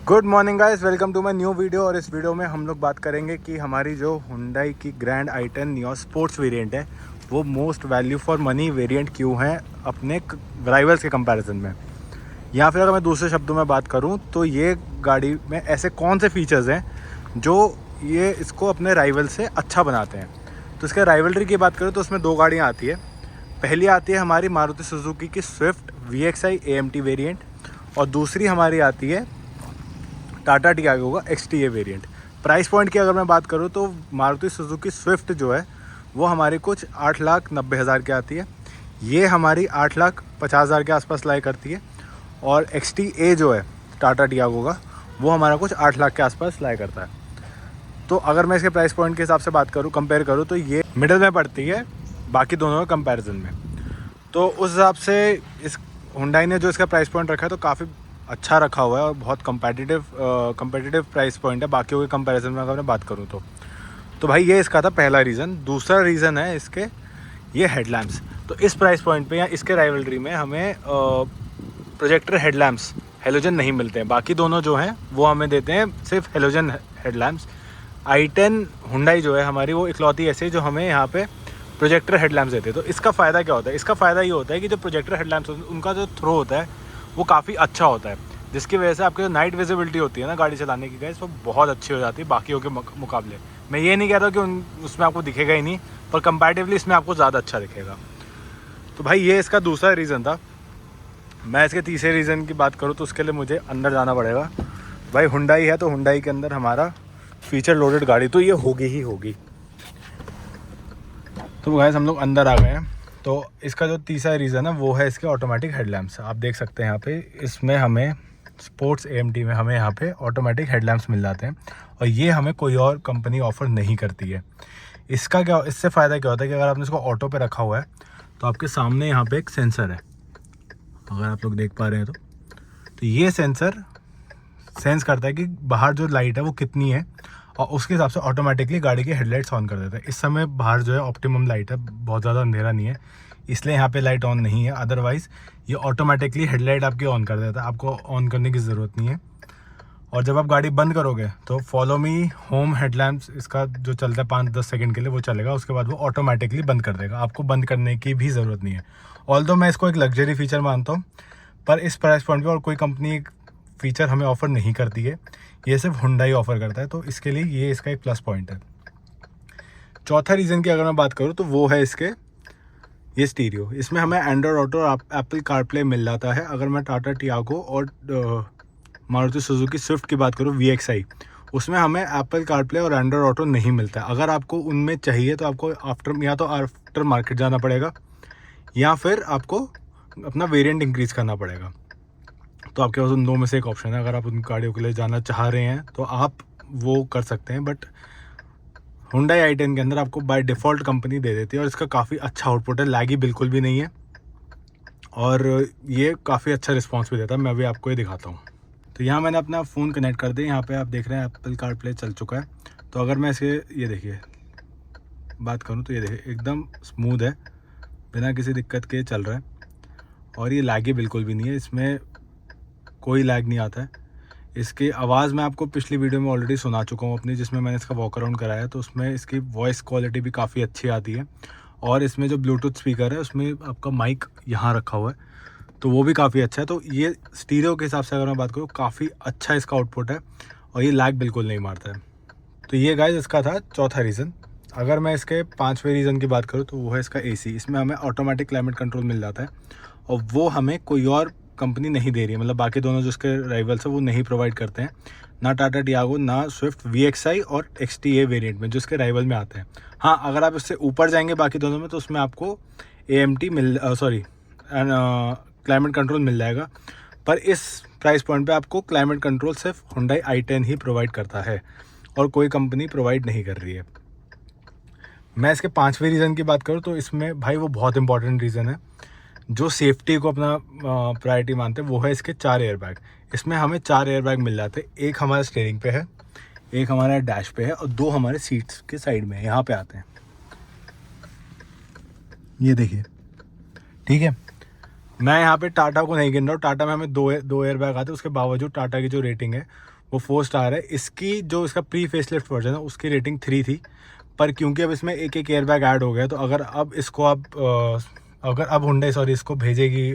Good morning guys, welcome to my new video. और इस video में हम लोग बात करेंगे कि हमारी जो हुंडई की grand i10 neo sports variant है वो most value for money variant क्यों है अपने राइवल्स के कंपैरिजन में। या फिर अगर मैं दूसरे शब्दों में बात करूं तो ये गाड़ी में ऐसे कौन से फीचर्स हैं जो ये इसको अपने राइवल से अच्छा बनाते हैं। तो इसके राइवलरी की बात करूँ तो उसमें दो गाड़ियाँ आती है। पहली आती है हमारी मारुति सुजुकी की स्विफ्ट VXI AMT वेरिएंट, और दूसरी हमारी आती है टाटा टियागो का XTA वेरिएंट। प्राइस पॉइंट की अगर मैं बात करूँ तो मारुति सुजुकी स्विफ्ट जो है वो हमारी कुछ 8,90,000 की आती है, ये हमारी 8,50,000 के आसपास लाई करती है। और XTA जो है टाटा टियागो का वो हमारा कुछ 8 लाख के आसपास लाई करता है। तो अगर मैं इसके प्राइस पॉइंट के हिसाब से बात करूँ, कंपेयर करूँ, तो ये मिडिल में पड़ती है बाकी दोनों के कंपैरिजन में। तो उस हिसाब से इस हुंडई ने जो इसका प्राइस पॉइंट रखा है तो काफ़ी अच्छा रखा हुआ है और बहुत कंपेटिटिव प्राइस पॉइंट है बाकियों के कंपैरिजन में अगर मैं बात करूँ तो भाई ये इसका था पहला रीज़न। दूसरा रीज़न है इसके ये हेडलैम्प्स। तो इस प्राइस पॉइंट पे या इसके राइवलरी में हमें प्रोजेक्टर हेडलैम्प्स हेलोजन नहीं मिलते हैं। बाकी दोनों जो हैं वो हमें देते हैं सिर्फ हेलोजन हेडलैम्प्स। i10 हुंडई जो है हमारी वो इकलौती ऐसे जो हमें यहाँ पे प्रोजेक्टर हेडलैम्प्स देते हैं। तो इसका फ़ायदा क्या होता है? इसका फ़ायदा ये होता है कि जो प्रोजेक्टर हेडलैम्प्स होते हैं उनका जो थ्रो होता है वो काफ़ी अच्छा होता है, जिसकी वजह से आपकी जो नाइट विजिबिलिटी होती है ना गाड़ी चलाने की गाइस, वो बहुत अच्छी हो जाती है बाकियों के मुकाबले। मैं ये नहीं कह रहा कि उसमें आपको दिखेगा ही नहीं, पर कंपैरेटिवली इसमें आपको ज़्यादा अच्छा दिखेगा। तो भाई ये इसका दूसरा रीज़न था। मैं इसके तीसरे रीज़न की बात करूँ तो उसके लिए मुझे अंदर जाना पड़ेगा। भाई हुंडई है तो हुंडई के अंदर हमारा फीचर लोडेड गाड़ी तो ये होगी ही होगी। तो गाइस हम लोग अंदर आ गए हैं। तो इसका जो तीसरा रीज़न है वो है इसके ऑटोमेटिक हेडलैम्प्स। आप देख सकते हैं यहाँ पे इसमें हमें स्पोर्ट्स AMT में हमें यहाँ पे ऑटोमेटिक हेडलैम्प्स मिल जाते हैं, और ये हमें कोई और कंपनी ऑफ़र नहीं करती है। इसका क्या, इससे फ़ायदा क्या होता है कि अगर आपने इसको ऑटो पे रखा हुआ है तो आपके सामने यहाँ पे एक सेंसर है, अगर आप लोग देख पा रहे हैं तो ये सेंसर सेंस करता है कि बाहर जो लाइट है वो कितनी है, और उसके हिसाब से ऑटोमेटिकली गाड़ी की हेडलाइट्स ऑन कर देता है। इस समय बाहर जो है ऑप्टिमम लाइट है, बहुत ज़्यादा अंधेरा नहीं है, इसलिए यहाँ पे लाइट ऑन नहीं है। अदरवाइज़ ये ऑटोमेटिकली हेडलाइट आपकी ऑन कर देता है, आपको ऑन करने की ज़रूरत नहीं है। और जब आप गाड़ी बंद करोगे तो फॉलो मी होम हेडलैम्प्स इसका जो चलता है 5-10 सेकंड के लिए वो चलेगा, उसके बाद वो ऑटोमेटिकली बंद कर देगा, आपको बंद करने की भी ज़रूरत नहीं है। ऑल्दो मैं इसको एक लग्जरी फीचर मानता हूँ, पर इस प्राइस पॉइंट पे और कोई कंपनी फीचर हमें ऑफ़र नहीं करती है, ये सिर्फ हुंडई ऑफ़र करता है, तो इसके लिए ये इसका एक प्लस पॉइंट है। चौथा रीज़न की अगर मैं बात करूँ तो वो है इसके ये स्टीरियो। इसमें हमें एंड्रॉयड ऑटो और एप्पल कारप्ले मिल जाता है। अगर मैं टाटा टियागो और मारुति सुजुकी स्विफ्ट की बात करूँ VXI, उसमें हमें एप्पल कारप्ले और एंड्रॉयड ऑटो नहीं मिलता है। अगर आपको उनमें चाहिए तो आपको आफ्टर मार्केट जाना पड़ेगा, या फिर आपको अपना वेरिएंट इंक्रीज़ करना पड़ेगा। तो आपके पास उन दो में से एक ऑप्शन है। अगर आप उन गाड़ियों के लिए जाना चाह रहे हैं तो आप वो कर सकते हैं, बट हुंडई i10 के अंदर आपको बाय डिफ़ॉल्ट कंपनी दे देती है, और इसका काफ़ी अच्छा आउटपुट है, लैगी बिल्कुल भी नहीं है, और ये काफ़ी अच्छा रिस्पॉन्स भी देता है। मैं भी आपको ये दिखाता हूँ। तो यहाँ मैंने अपना फ़ोन कनेक्ट कर दिया, यहाँ पे आप देख रहे हैं एप्पल कारप्ले चल चुका है। तो अगर मैं इसे ये देखिए बात करूँ तो ये देखिए एकदम स्मूथ है, बिना किसी दिक्कत के चल रहा है, और ये लैगी बिल्कुल भी नहीं है, इसमें कोई लैग नहीं आता है। इसकी आवाज़ मैं आपको पिछली वीडियो में ऑलरेडी सुना चुका हूँ अपनी, जिसमें मैंने इसका वॉक अराउंड कराया, तो उसमें इसकी वॉइस क्वालिटी भी काफ़ी अच्छी आती है। और इसमें जो ब्लूटूथ स्पीकर है उसमें आपका माइक यहाँ रखा हुआ है, तो वो भी काफ़ी अच्छा है। तो ये स्टीरियो के हिसाब से अगर मैं बात करूँ काफ़ी अच्छा इसका आउटपुट है, और ये लैग बिल्कुल नहीं मारता है। तो ये गाइस इसका था चौथा रीज़न। अगर मैं इसके पाँचवें रीज़न की बात करूँ तो वो है इसका AC। इसमें हमें ऑटोमेटिक क्लाइमेट कंट्रोल मिल जाता है, और वो हमें कोई और कंपनी नहीं दे रही है। मतलब बाकी दोनों जो इसके राइवल्स है वो नहीं प्रोवाइड करते हैं, ना टाटा टियागो, ना स्विफ्ट VXI और XTA वेरिएंट में जो इसके राइवल में आते हैं। हाँ, अगर आप इससे ऊपर जाएंगे बाकी दोनों में तो उसमें आपको AMT क्लाइमेट कंट्रोल मिल जाएगा, पर इस प्राइस पॉइंट पे आपको क्लाइमेट कंट्रोल सिर्फ हुंडई i10 ही प्रोवाइड करता है, और कोई कंपनी प्रोवाइड नहीं कर रही है। मैं इसके पाँचवें रीज़न की बात करूँ तो इसमें भाई वो बहुत इंपॉर्टेंट रीज़न है जो सेफ्टी को अपना प्रायोरिटी मानते हैं, वो है इसके 4 एयरबैग। इसमें हमें 4 एयरबैग मिल जाते हैं। एक हमारे स्टीयरिंग पे है, एक हमारे डैश पे है, और 2 हमारे सीट्स के साइड में यहाँ पे आते हैं। ये देखिए, ठीक है। मैं यहाँ पे टाटा को नहीं गिन रहा हूँ, टाटा में हमें दो एयरबैग आते हैं, उसके बावजूद टाटा की जो रेटिंग है वो 4 स्टार है। इसकी जो इसका प्री फेसलिफ्ट वर्जन है उसकी रेटिंग 3 थी, पर क्योंकि अब इसमें एक एक एयरबैग ऐड हो गया, तो अगर अब इसको अगर अब हुंडई इसको भेजेगी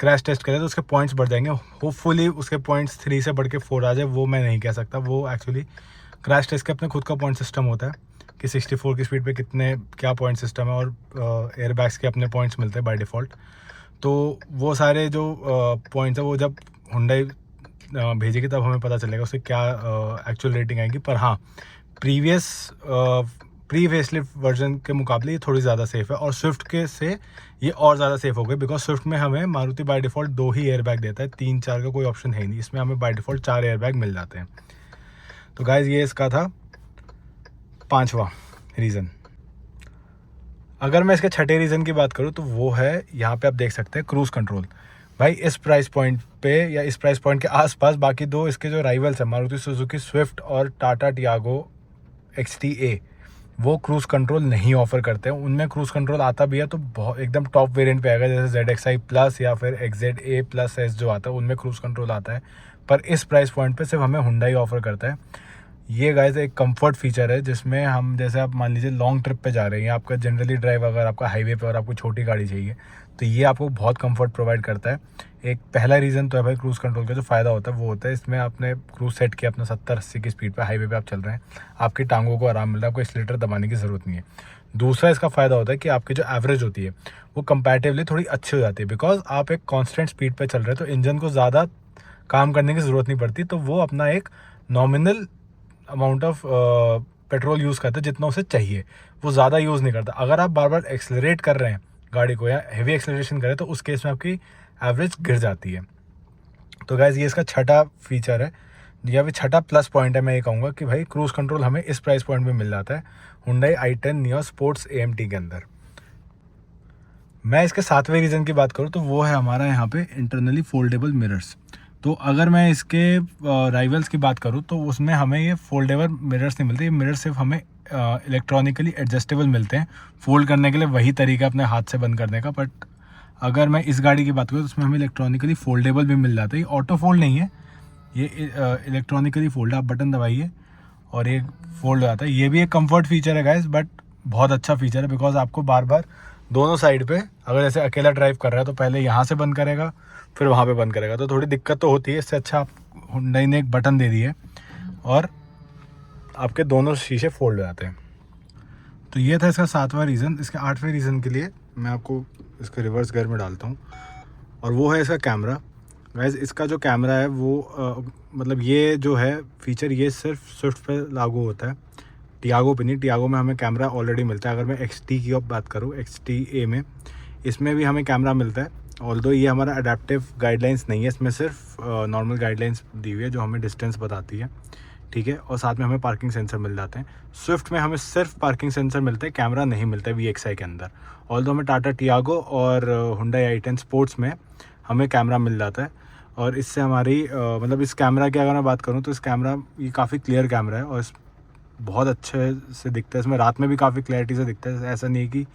क्रैश टेस्ट करें तो उसके पॉइंट्स बढ़ जाएंगे। होपफुली उसके पॉइंट्स 3 से बढ़ के 4 आ जाए, वो मैं नहीं कह सकता। वो एक्चुअली क्रैश टेस्ट के अपने खुद का पॉइंट सिस्टम होता है कि 64 की स्पीड पे कितने क्या पॉइंट सिस्टम है, और एयरबैग्स के अपने पॉइंट्स मिलते हैं बाय डिफ़ॉल्ट। तो वो सारे जो पॉइंट्स है वो जब हुंडई भेजेगी तब हमें पता चलेगा उसकी क्या एक्चुअल रेटिंग आएगी। पर हाँ, प्री फेसलिफ्ट वर्जन के मुकाबले ये थोड़ी ज़्यादा सेफ़ है, और स्विफ्ट के से ये और ज़्यादा सेफ़ हो गई, बिकॉज स्विफ्ट में हमें Maruti by default 2 he airbag देता है, 3-4 का कोई ऑप्शन है ही नहीं। इसमें हमें बाय डिफ़ॉल्ट 4 एयरबैग मिल जाते हैं। तो गाइज़ ये इसका था 5वां रीज़न। अगर मैं इसके 6ठे रीज़न की बात करूँ तो वो है, यहाँ पे आप देख सकते हैं, क्रूज़ कंट्रोल। भाई इस प्राइस पॉइंट पे या इस प्राइस पॉइंट के आसपास बाकी दो इसके जो राइवल्स हैं, मारुति सुजुकी स्विफ्ट और टाटा टियागो XTA, वो क्रूज़ कंट्रोल नहीं ऑफ़र करते हैं। उनमें क्रूज़ कंट्रोल आता भी है तो बहुत एकदम टॉप वेरिएंट पे आएगा, जैसे ZXi प्लस या फिर XZA+S जो आता है, उनमें क्रूज़ कंट्रोल आता है। पर इस प्राइस पॉइंट पे सिर्फ हमें हुंडई ऑफ़र करता है। ये गाइस एक कंफर्ट फीचर है, जिसमें हम, जैसे आप मान लीजिए लॉन्ग ट्रिप पे जा रहे हैं, आपका जनरली ड्राइव अगर आपका हाईवे पे और आपको छोटी गाड़ी चाहिए, तो ये आपको बहुत कंफर्ट प्रोवाइड करता है। एक पहला रीज़न तो है भाई, क्रूज़ कंट्रोल का जो फ़ायदा होता है वो होता है इसमें आपने क्रूज़ सेट किया अपना 70-80 की स्पीड पे, हाईवे पे आप चल रहे हैं, आपकी टांगों को आराम मिल रहा है, आपको एक्सीलेटर दबाने की ज़रूरत नहीं है। दूसरा इसका फ़ायदा होता है कि आपकी जो एवरेज होती है वो कंपैरेटिवली थोड़ी अच्छी हो जाती है, बिकॉज आप एक कॉन्स्टेंट स्पीड पर चल रहे हैं, तो इंजन को ज़्यादा काम करने की ज़रूरत नहीं पड़ती, तो वो अपना एक nominal amount of petrol use करता है जितना उसे चाहिए, वो ज़्यादा यूज़ नहीं करता। अगर आप बार बार एक्सेलरेट कर रहे हैं गाड़ी को या हेवी एक्सेलरेशन करें तो उस केस में आपकी एवरेज गिर जाती है। तो गाइज़ ये इसका 6ठा फीचर है, या फिर 6ठा प्लस पॉइंट है। मैं ये कहूँगा कि भाई क्रूज़ कंट्रोल हमें इस प्राइस पॉइंट में मिल जाता है Hyundai i10 neo sports AMT के अंदर। मैं इसके 7वें रीज़न की बात करूँ तो वो है हमारा यहाँ पे इंटरनली फोल्डेबल मिरर्स। तो अगर मैं इसके राइवल्स की बात करूँ तो उसमें हमें ये फोल्डेबल मिरर्स नहीं मिलते। ये मिरर्स सिर्फ हमें इलेक्ट्रॉनिकली एडजस्टेबल मिलते हैं, फोल्ड करने के लिए वही तरीका अपने हाथ से बंद करने का। बट अगर मैं इस गाड़ी की बात करूँ तो उसमें हमें इलेक्ट्रॉनिकली फोल्डेबल भी मिल जाता है। ये ऑटो फोल्ड नहीं है, ये इलेक्ट्रॉनिकली फोल्ड है। आप बटन दबाइए और ये फोल्ड हो जाता है। ये भी एक कंफर्ट फीचर है गाइस, बट बहुत अच्छा फीचर है, बिकॉज आपको बार बार दोनों साइड पे, अगर जैसे अकेला ड्राइव कर रहा है तो पहले यहाँ से बंद करेगा फिर वहाँ पे बंद करेगा, तो थोड़ी दिक्कत तो होती है। इससे अच्छा आप हुंडई ने एक बटन दे दिए और आपके दोनों शीशे फोल्ड हो जाते हैं। तो ये था इसका 7वां रीज़न। इसके 8वें रीज़न के लिए मैं आपको इसके रिवर्स गियर में डालता हूँ, और वो है इसका कैमरा। गाइस इसका जो कैमरा है वो मतलब ये जो है फीचर, ये सिर्फ स्विफ्ट पे लागू होता है, टियागो पे नहीं। टियागो में हमें कैमरा ऑलरेडी मिलता है। अगर मैं XT की बात करूँ, XTA में, इसमें भी हमें कैमरा मिलता है। ऑल्दो ये हमारा अडेप्टिव गाइडलाइंस नहीं है, इसमें सिर्फ नॉर्मल गाइडलाइंस दी हुई है जो हमें डिस्टेंस बताती है, ठीक है। और साथ में हमें पार्किंग सेंसर मिल जाते हैं। स्विफ्ट में हमें सिर्फ पार्किंग सेंसर मिलता है, कैमरा नहीं मिलता है VXI के अंदर। ऑल्दो हमें टाटा टियागो और हुंडई i10 स्पोर्ट्स में हमें कैमरा मिल जाता है। और इससे हमारी मतलब इस कैमरा की अगर मैं बात करूँ तो इस कैमरा, ये काफ़ी क्लियर कैमरा है और बहुत अच्छे से दिखता है। इसमें रात में भी काफ़ी क्लैरिटी से दिखता है। ऐसा नहीं है कि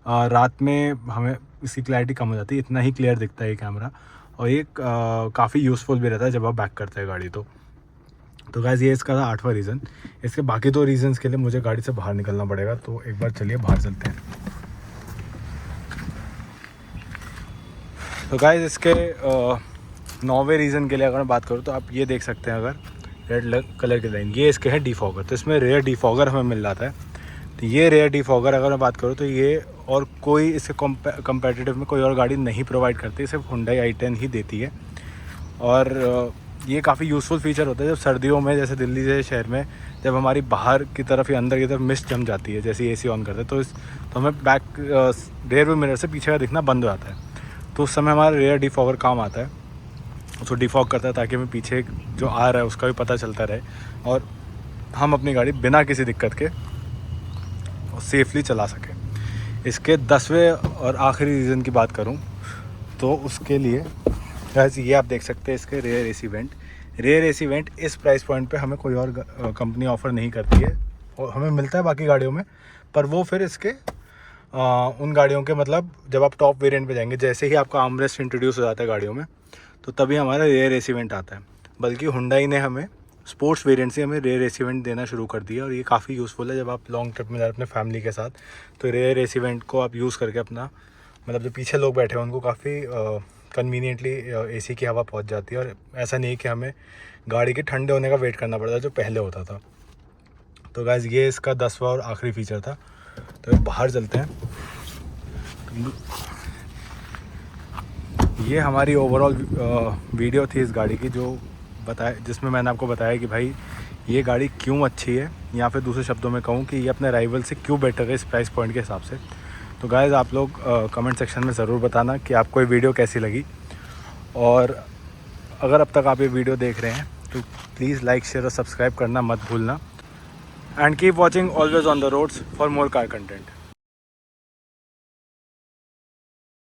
रात में हमें इसकी क्लैरिटी कम हो जाती है, इतना ही क्लियर दिखता है ये कैमरा। और ये काफ़ी यूज़फुल भी रहता है जब आप बैक करते हैं गाड़ी। तो गाइस ये इसका था 8वां रीज़न। इसके बाकी 2 रीज़न्स के लिए मुझे गाड़ी से बाहर निकलना पड़ेगा, तो एक बार चलिए बाहर चलते हैं। तो गाइस इसके 9वें रीज़न के लिए अगर मैं बात करूँ तो आप ये देख सकते हैं, अगर रेड कलर की लाइन, ये इसके है डिफॉगर। तो इसमें रेयर डिफॉगर हमें मिल जाता है। तो ये रेयर डिफॉगर अगर मैं बात करूँ तो ये और कोई इसके कंपेटिटिव में कोई और गाड़ी नहीं प्रोवाइड करती, सिर्फ हुंडई i10 ही देती है। और ये काफ़ी यूज़फुल फीचर होता है जब सर्दियों में, जैसे दिल्ली जैसे शहर में, जब हमारी बाहर की तरफ या अंदर की तरफ मिस्ट जम जाती है, जैसे AC ऑन करते हैं, तो हमें बैक रेयर व्यू मिरर से पीछे का दिखना बंद हो जाता है। तो उस समय हमारा रेयर डिफॉगर काम आता है, उसको डिफॉग करता है ताकि हमें पीछे जो आ रहा है उसका भी पता चलता रहे और हम अपनी गाड़ी बिना किसी दिक्कत के सेफली चला सकें। इसके 10वें और आखिरी रीज़न की बात करूं तो उसके लिए गाइस ये आप देख सकते हैं इसके rear AC vent. Rear AC vent इस प्राइस पॉइंट पे हमें कोई और कंपनी ऑफ़र नहीं करती है, और हमें मिलता है बाकी गाड़ियों में, पर वो फिर इसके उन गाड़ियों के, मतलब जब आप टॉप वेरिएंट पे जाएंगे, जैसे ही आपका आर्मरेस्ट इंट्रोड्यूस हो जाता है गाड़ियों में, तो तभी हमारा रेयर AC वेंट आता है। बल्कि हुंडई ने हमें स्पोर्ट्स वेरिएंट से हमें रेयर एसी वेंट देना शुरू कर दिया, और ये काफ़ी यूज़फुल है जब आप लॉन्ग ट्रिप में जा रहे अपने फैमिली के साथ। तो रेयर एसी वेंट को आप यूज़ करके अपना, मतलब जो पीछे लोग बैठे हैं उनको काफ़ी कन्वीनियंटली एसी की हवा पहुंच जाती है, और ऐसा नहीं कि हमें गाड़ी के ठंडे होने का वेट करना पड़ता जो पहले होता था। तो गाइस ये इसका 10वां और आखिरी फीचर था। तो बाहर चलते हैं। ये हमारी ओवरऑल वीडियो थी इस गाड़ी की, जिसमें मैंने आपको बताया कि भाई ये गाड़ी क्यों अच्छी है, या फिर दूसरे शब्दों में कहूँ कि ये अपने राइवल से क्यों बेटर है इस प्राइस पॉइंट के हिसाब से। तो गाइस आप लोग कमेंट सेक्शन में ज़रूर बताना कि आपको ये वीडियो कैसी लगी, और अगर अब तक आप ये वीडियो देख रहे हैं तो प्लीज़ लाइक, शेयर और सब्सक्राइब करना मत भूलना। And keep watching always on the roads for more car content.